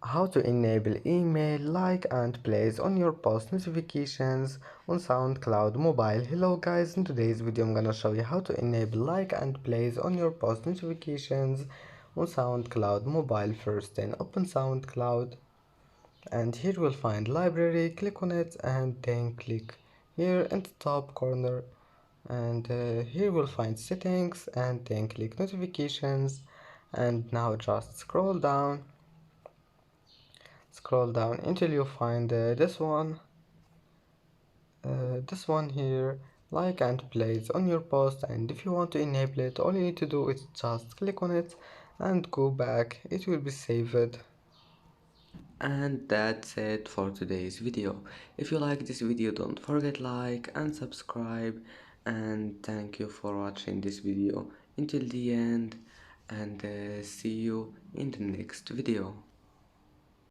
how to enable email, like and plays on your post notifications on SoundCloud mobile. Hello guys, in today's video I'm gonna show you how to enable like and plays on your post notifications on SoundCloud mobile. First then open SoundCloud and here you will find library, click on it and then click here in the top corner, and here you will find settings and then click notifications, and now just scroll down until you find this one here, like and plays on your post. And if you want to enable it, all you need to do is just click on it and go back, it will be saved. And that's it for today's video. If you like this video, don't forget like and subscribe, and thank you for watching this video until the end, and see you in the next video.